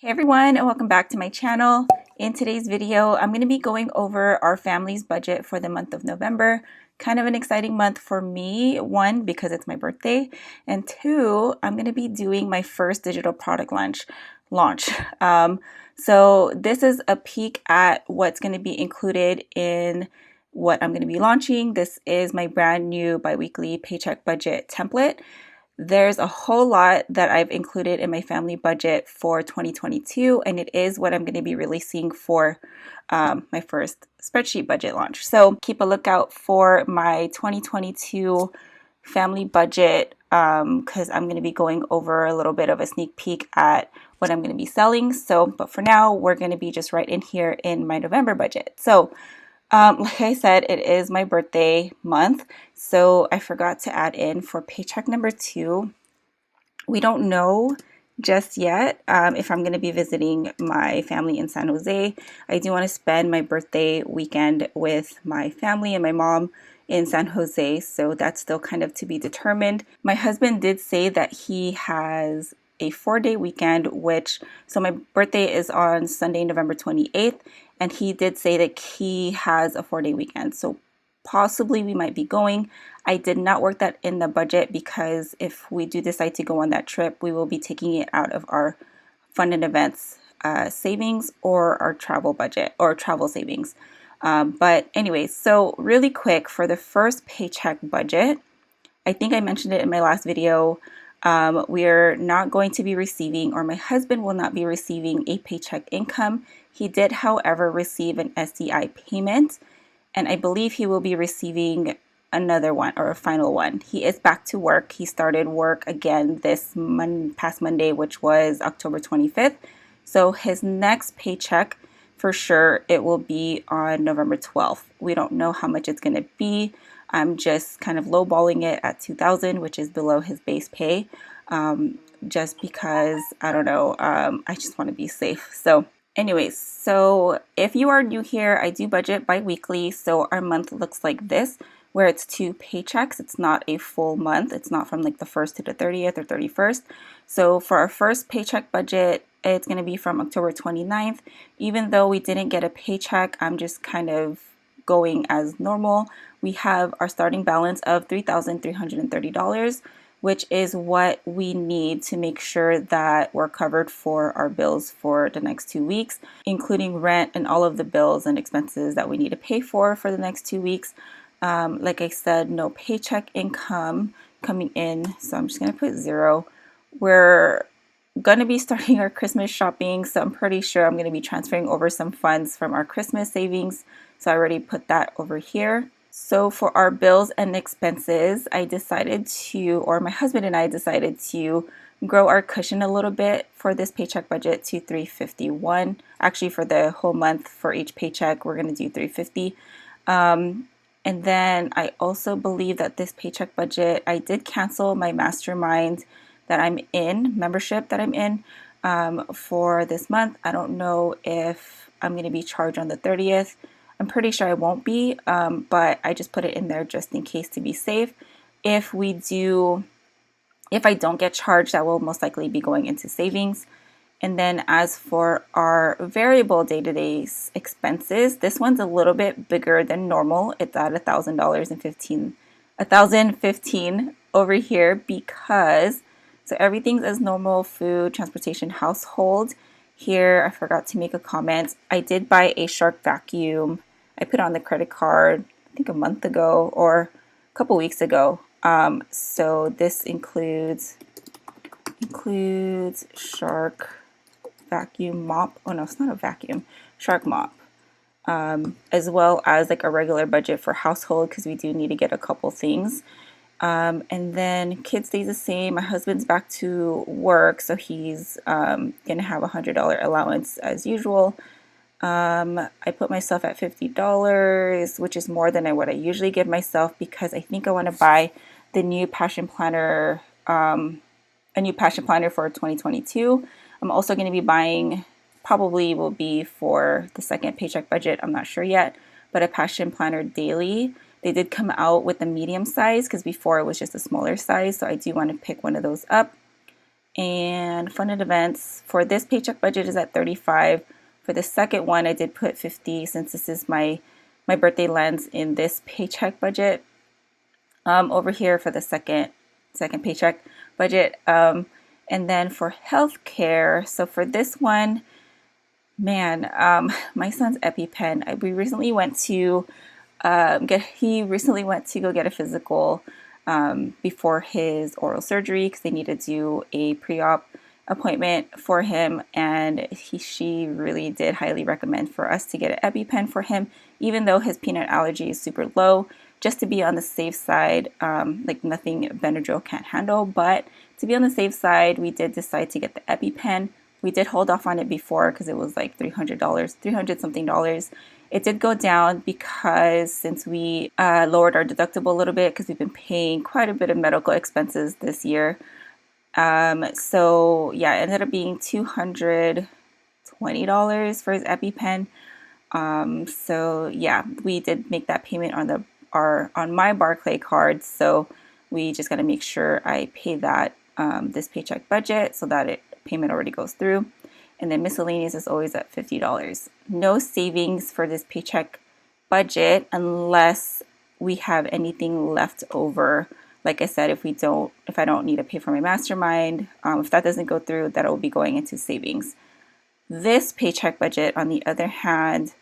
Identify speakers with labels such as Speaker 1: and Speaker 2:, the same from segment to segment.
Speaker 1: Hey everyone, and welcome back to my channel. In today's video, I'm going to be going over our family's budget for the month of November. Kind of an exciting month for me, one, because it's my birthday, and two, I'm going to be doing my first digital product launch. So this is a peek at what's going to be included in what I'm going to be launching. This is my brand new biweekly paycheck budget template. There's a whole lot that I've included in my family budget for 2022, and it is what I'm going to be releasing for my first spreadsheet budget launch. So keep a lookout for my 2022 family budget because I'm going to be going over a little bit of a sneak peek at what I'm going to be selling. But for now, we're going to be just right in here in my November budget. So like I said, it is my birthday month, so I forgot to add in for paycheck number 2. We don't know just yet if I'm going to be visiting my family in San Jose. I do want to spend my birthday weekend with my family and my mom in San Jose, so that's still kind of to be determined. My husband did say that he has a 4-day weekend, so my birthday is on Sunday, November 28th, and he did say that he has a 4-day weekend, so possibly we might be going. I did not work that in the budget because if we do decide to go on that trip, we will be taking it out of our fund and events savings or our travel budget or travel savings. But anyways, so really quick for the first paycheck budget, I think I mentioned it in my last video. We're not going to be receiving, or my husband will not be receiving, a paycheck income. He did, however, receive an SDI payment, and I believe he will be receiving another one or a final one. He is back to work. He started work again this past Monday, which was October 25th. So his next paycheck, for sure, it will be on November 12th. We don't know how much it's going to be. I'm just kind of lowballing it at $2,000, which is below his base pay, just because, I don't know, I just want to be safe. So anyways, so if you are new here, I do budget bi-weekly. So our month looks like this, where it's 2 paychecks. It's not a full month. It's not from like the 1st to the 30th or 31st. So for our first paycheck budget, it's going to be from October 29th. Even though we didn't get a paycheck, I'm just kind of going as normal. We have our starting balance of $3,330, which is what we need to make sure that we're covered for our bills for the next 2 weeks, including rent and all of the bills and expenses that we need to pay for the next 2 weeks. Like I said, no paycheck income coming in, so I'm just going to put 0. We're going to be starting our Christmas shopping, so I'm pretty sure I'm going to be transferring over some funds from our Christmas savings. So I already put that over here. So for our bills and expenses, I decided to, or my husband and I decided to grow our cushion a little bit for this paycheck budget to $351. Actually, for the whole month for each paycheck, we're going to do $350. And then I also believe that this paycheck budget, I did cancel my mastermind that I'm in, membership that I'm in for this month. I don't know if I'm going to be charged on the 30th. I'm pretty sure I won't be, but I just put it in there just in case to be safe. If I don't get charged, that will most likely be going into savings. And then as for our variable day-to-day expenses, this one's a little bit bigger than normal. It's at $1,015 over here because, so everything's as normal: food, transportation, household. Here, I forgot to make a comment. I did buy a Shark vacuum. I put on the credit card, I think a month ago or a couple weeks ago. So this includes Shark vacuum mop. Oh no, it's not a vacuum. Shark mop. As well as like a regular budget for household because we do need to get a couple things. And then kids stays the same. My husband's back to work, so he's gonna have $100 allowance as usual. I put myself at $50, which is more than what I usually give myself because I think I want to buy the new passion planner, a new passion planner for 2022. I'm also going to be buying, probably will be for the second paycheck budget, I'm not sure yet, but a passion planner daily. They did come out with a medium size because before it was just a smaller size, so I do want to pick one of those up. And fun and events for this paycheck budget is at 35. For the second one, I did put 50 since this is my birthday lands in this paycheck budget. Over here for the second paycheck budget. And then for healthcare, so for this one, man, my son's EpiPen. We recently went to he recently went to go get a physical before his oral surgery because they needed to do a pre-op appointment for him, and she really did highly recommend for us to get an EpiPen for him, even though his peanut allergy is super low, just to be on the safe side. Like nothing Benadryl can't handle, but to be on the safe side, we did decide to get the EpiPen. We did hold off on it before because it was like $300 something. It did go down because since we lowered our deductible a little bit because we've been paying quite a bit of medical expenses this year. So yeah, it ended up being $220 for his EpiPen. So yeah, we did make that payment on my Barclay card. So we just got to make sure I pay that this paycheck budget so that payment already goes through. And then miscellaneous is always at $50. No savings for this paycheck budget unless we have anything left over. Like I said, if I don't need to pay for my mastermind, if that doesn't go through, that will be going into savings. This paycheck budget, on the other hand,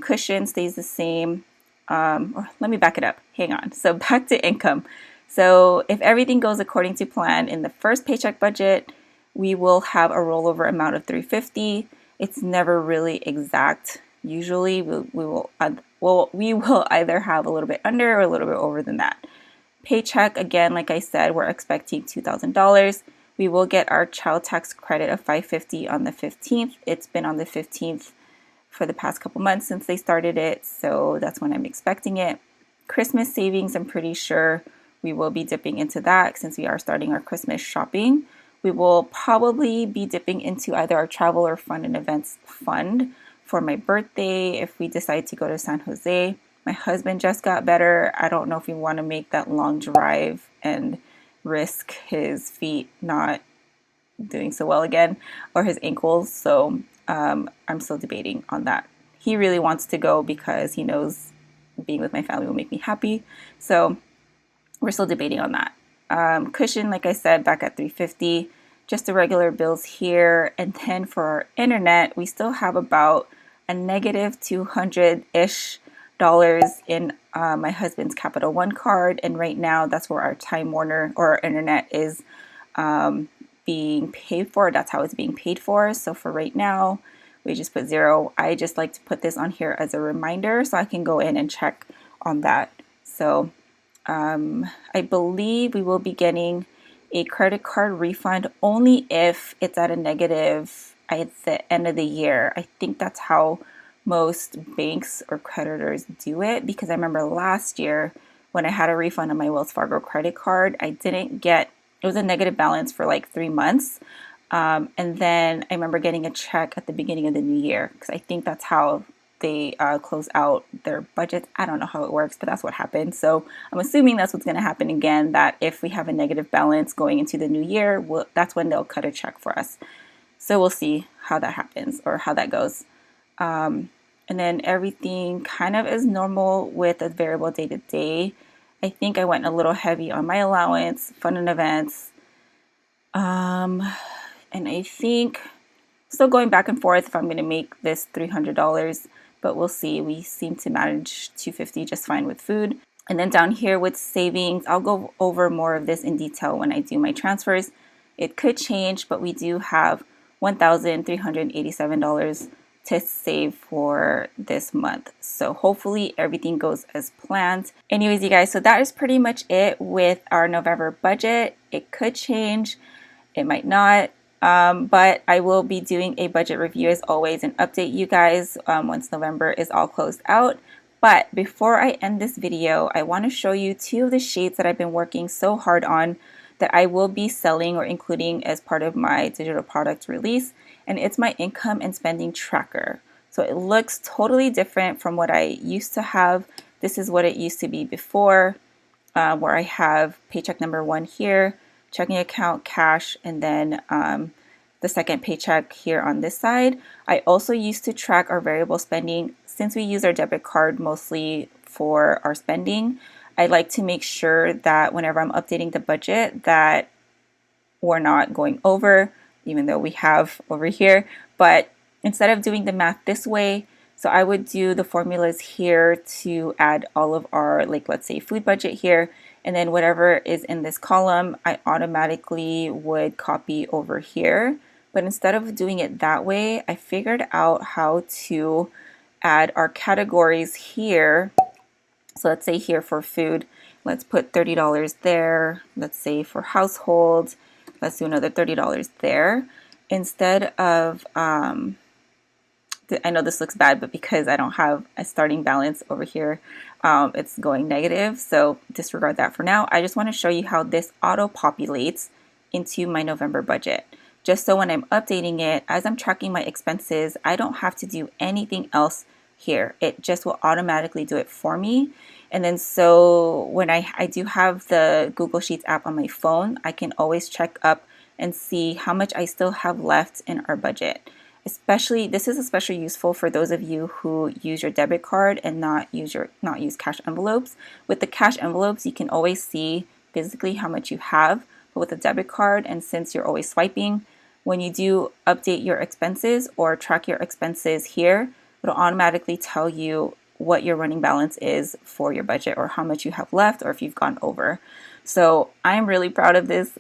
Speaker 1: cushion stays the same. Or let me back it up. Hang on. So back to income. So if everything goes according to plan in the first paycheck budget, we will have a rollover amount of $350. It's never really exact. Usually we will either have a little bit under or a little bit over than that. Paycheck, again, like I said, we're expecting $2,000. We will get our child tax credit of $550 on the 15th. It's been on the 15th for the past couple months since they started it, so that's when I'm expecting it. Christmas savings, I'm pretty sure we will be dipping into that since we are starting our Christmas shopping. We will probably be dipping into either our travel or fun and events fund for my birthday if we decide to go to San Jose. My husband just got better. I don't know if we want to make that long drive and risk his feet not doing so well again or his ankles. So I'm still debating on that. He really wants to go because he knows being with my family will make me happy. So we're still debating on that. Cushion, like I said, back at $350, just the regular bills here. And then for our internet, we still have about a negative $200-ish in my husband's Capital One card. And right now, that's where our Time Warner or our internet is being paid for. That's how it's being paid for. So for right now, we just put $0. I just like to put this on here as a reminder so I can go in and check on that. So I believe we will be getting a credit card refund only if it's at a negative at the end of the year. I think that's how most banks or creditors do it, because I remember last year when I had a refund on my Wells Fargo credit card, it was a negative balance for like 3 months. And then I remember getting a check at the beginning of the new year because I think that's how they close out their budgets. I don't know how it works, but that's what happened. So I'm assuming that's what's going to happen again, that if we have a negative balance going into the new year, that's when they'll cut a check for us. So we'll see how that happens or how that goes. And then everything kind of is normal with a variable day to day. I think I went a little heavy on my allowance, fun and events. And I think still going back and forth if I'm going to make this $300, but we'll see. We seem to manage $250 just fine with food. And then down here with savings, I'll go over more of this in detail when I do my transfers. It could change, but we do have $1,387 to save for this month. So hopefully everything goes as planned. Anyways, you guys, so that is pretty much it with our November budget. It could change, it might not. But I will be doing a budget review as always and update you guys once November is all closed out. But before I end this video, I want to show you 2 of the shades that I've been working so hard on that I will be selling or including as part of my digital product release. And it's my income and spending tracker. So it looks totally different from what I used to have. This is what it used to be before, where I have paycheck number 1 here, checking account, cash, and then the second paycheck here on this side. I also used to track our variable spending. Since we use our debit card mostly for our spending, I like to make sure that whenever I'm updating the budget that we're not going over, even though we have over here. But instead of doing the math this way, so I would do the formulas here to add all of our, like, let's say food budget here, and then whatever is in this column, I automatically would copy over here. But instead of doing it that way, I figured out how to add our categories here. So let's say here for food, let's put $30 there. Let's say for household, let's do another $30 there. Instead of, I know this looks bad, but because I don't have a starting balance over here, it's going negative. So disregard that for now. I just want to show you how this auto populates into my November budget. Just so when I'm updating it, as I'm tracking my expenses, I don't have to do anything else here. It just will automatically do it for me. And then so when I do have the Google Sheets app on my phone, I can always check up and see how much I still have left in our budget. This is especially useful for those of you who use your debit card and not use cash envelopes. With the cash envelopes, you can always see physically how much you have, but with a debit card, and since you're always swiping, when you do update your expenses or track your expenses here, it'll automatically tell you what your running balance is for your budget or how much you have left or if you've gone over. So I'm really proud of this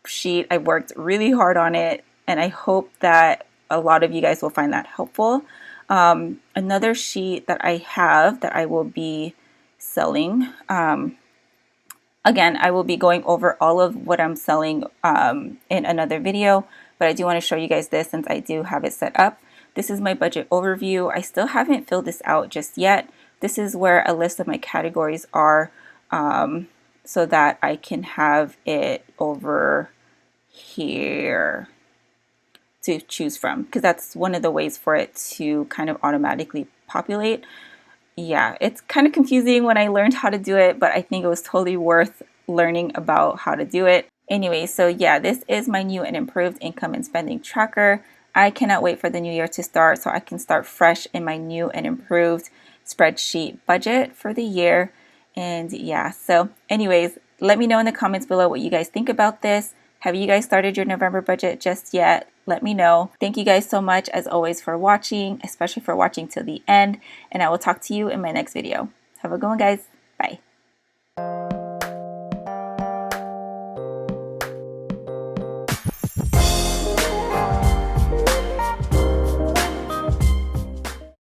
Speaker 1: sheet. I worked really hard on it, and I hope that a lot of you guys will find that helpful. Another sheet that I have that I will be selling, again, I will be going over all of what I'm selling in another video, but I do want to show you guys this since I do have it set up. This is my budget overview. I still haven't filled this out just yet. This is where a list of my categories are so that I can have it over here to choose from, because that's one of the ways for it to kind of automatically populate. Yeah, it's kind of confusing when I learned how to do it, but I think it was totally worth learning about how to do it. Anyway, so yeah, this is my new and improved income and spending tracker. I cannot wait for the new year to start so I can start fresh in my new and improved spreadsheet budget for the year. And yeah, so anyways, let me know in the comments below what you guys think about this. Have you guys started your November budget just yet? Let me know. Thank you guys so much as always for watching, especially for watching till the end, and I will talk to you in my next video. Have a good one, guys.